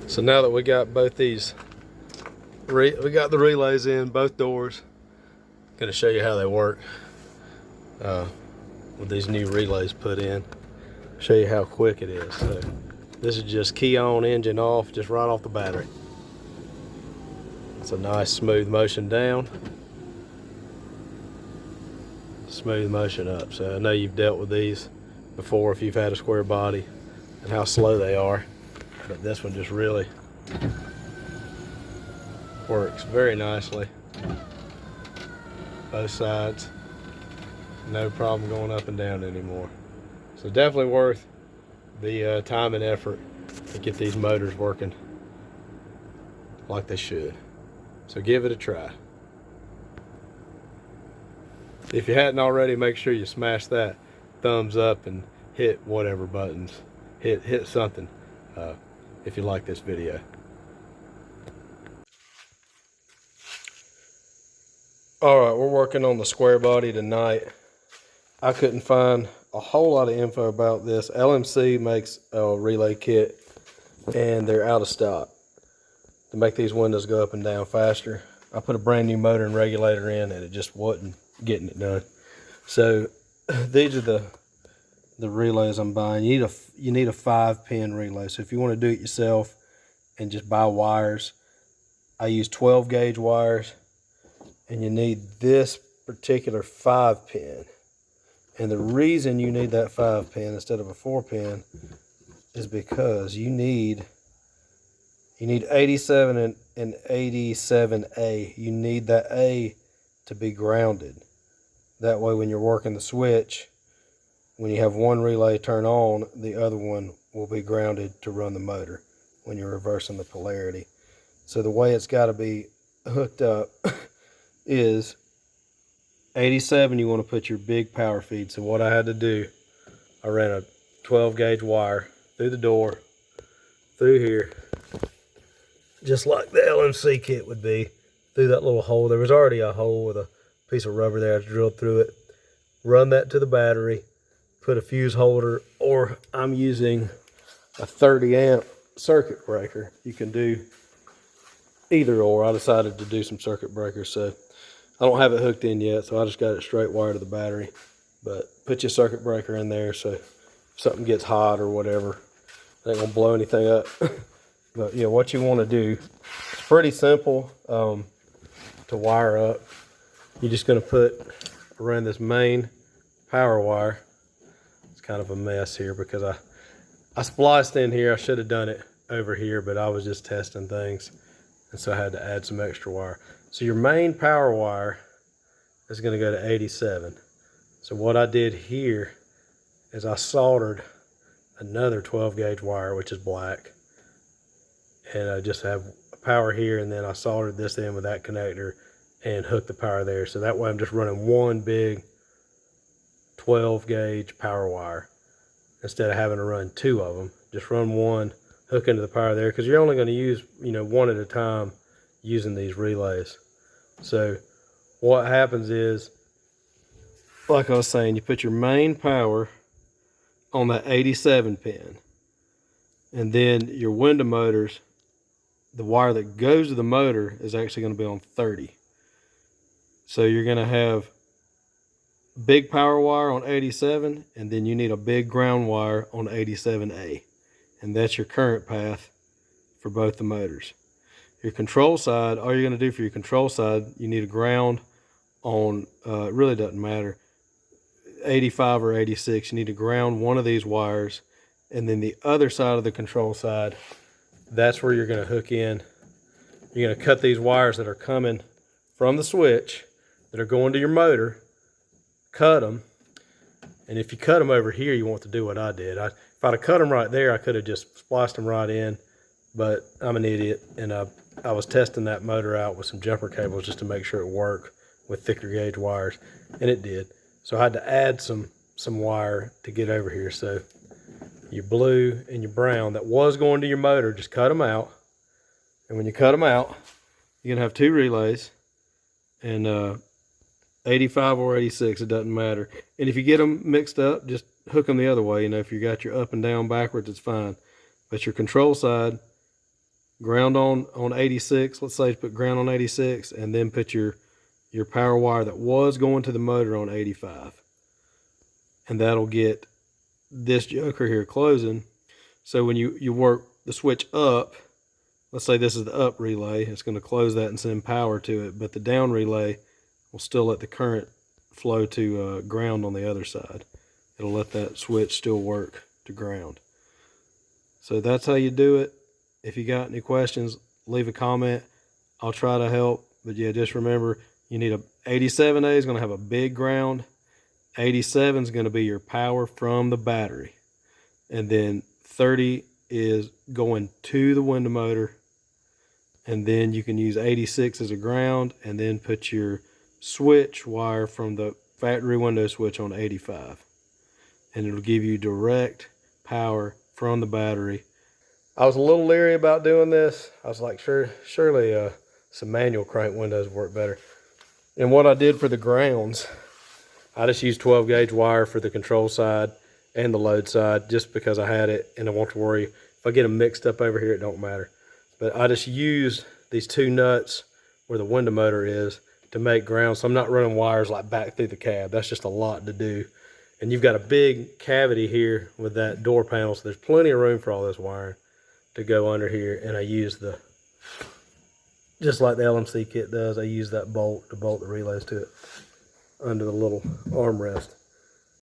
So now that we got both these, we got the relays in both doors. Gonna show you how they work with these new relays put in. Show you how quick it is. So this is just key on, engine off, just right off the battery. It's a nice smooth motion down, smooth motion up. So I know you've dealt with these before if you've had a Sqaure Body and how slow they are, but this one just really works very nicely. Both sides, no problem going up and down anymore. So definitely worth the time and effort to get these motors working like they should. So give it a try. If you hadn't already, make sure you smash that thumbs up and hit whatever buttons. Hit something if you like this video. Alright, we're working on the Sqaure Body tonight. I couldn't find a whole lot of info about this. LMC makes a relay kit and they're out of stock to make these windows go up and down faster. I put a brand new motor and regulator in and it just wasn't getting it done. So these are the relays I'm buying. You need a 5-pin relay. So if you want to do it yourself and just buy wires, I use 12 gauge wires, and you need this particular 5-pin. And the reason you need that 5-pin instead of a 4-pin is because you need 87 and 87A. You need that A to be grounded. That way when you're working the switch, when you have one relay turn on, the other one will be grounded to run the motor when you're reversing the polarity. So the way it's got to be hooked up is 87, you want to put your big power feed. So what I had to do, I ran a 12 gauge wire through the door, through here, just like the LMC kit would be, through that little hole. There was already a hole with a piece of rubber there. I drilled through it, run that to the battery, put a fuse holder, or I'm using a 30 amp circuit breaker. You can do either or. I decided to do some circuit breakers, so I don't have it hooked in yet, so I just got it straight wire to the battery. But put your circuit breaker in there so if something gets hot or whatever, it ain't gonna blow anything up. But yeah, what you want to do, it's pretty simple to wire up. You're just gonna put around this main power wire. It's kind of a mess here because I spliced in here. I should have done it over here, but I was just testing things, and so I had to add some extra wire. So your main power wire is going to go to 87. So what I did here is I soldered another 12 gauge wire, which is black, and I just have power here, and then I soldered this in with that connector and hooked the power there. So that way I'm just running one big 12 gauge power wire instead of having to run two of them. Just run one, hook into the power there, because you're only going to use one at a time using these relays. So what happens is, like I was saying, you put your main power on that 87 pin, and then your window motors, the wire that goes to the motor is actually going to be on 30. So you're going to have big power wire on 87, and then you need a big ground wire on 87A, and that's your current path for both the motors. Your control side, all you're going to do for your control side, you need a ground on, it really doesn't matter, 85 or 86. You need to ground one of these wires, and then the other side of the control side, that's where you're going to hook in. You're going to cut these wires that are coming from the switch that are going to your motor, cut them, and if you cut them over here, you want to do what I did. If I'd have cut them right there, I could have just spliced them right in, but I'm an idiot, and I was testing that motor out with some jumper cables just to make sure it worked with thicker gauge wires, and it did. So I had to add some wire to get over here. So your blue and your brown that was going to your motor, just cut them out, and when you cut them out, you're gonna have two relays, and 85 or 86, it doesn't matter. And if you get them mixed up, just hook them the other way. If you got your up and down backwards, it's fine. But your control side ground on 86. Let's say put ground on 86, and then put your power wire that was going to the motor on 85. And that'll get this joker here closing. So when you work the switch up, let's say this is the up relay, it's going to close that and send power to it, but the down relay will still let the current flow to ground on the other side. It'll let that switch still work to ground. So that's how you do it. If you got any questions, leave a comment. I'll try to help. But yeah, just remember, you need 87A is going to have a big ground. 87 is going to be your power from the battery. And then 30 is going to the window motor. And then you can use 86 as a ground, and then put your switch wire from the factory window switch on 85. And it'll give you direct power from the battery. I was a little leery about doing this. I was like, surely some manual crank windows work better. And what I did for the grounds, I just used 12 gauge wire for the control side and the load side, just because I had it and I won't worry. If I get them mixed up over here, it don't matter. But I just used these 2 nuts where the window motor is to make ground. So I'm not running wires like back through the cab. That's just a lot to do. And you've got a big cavity here with that door panel, so there's plenty of room for all this wiring to go under here. And I use just like the LMC kit does, I use that bolt to bolt the relays to it under the little armrest.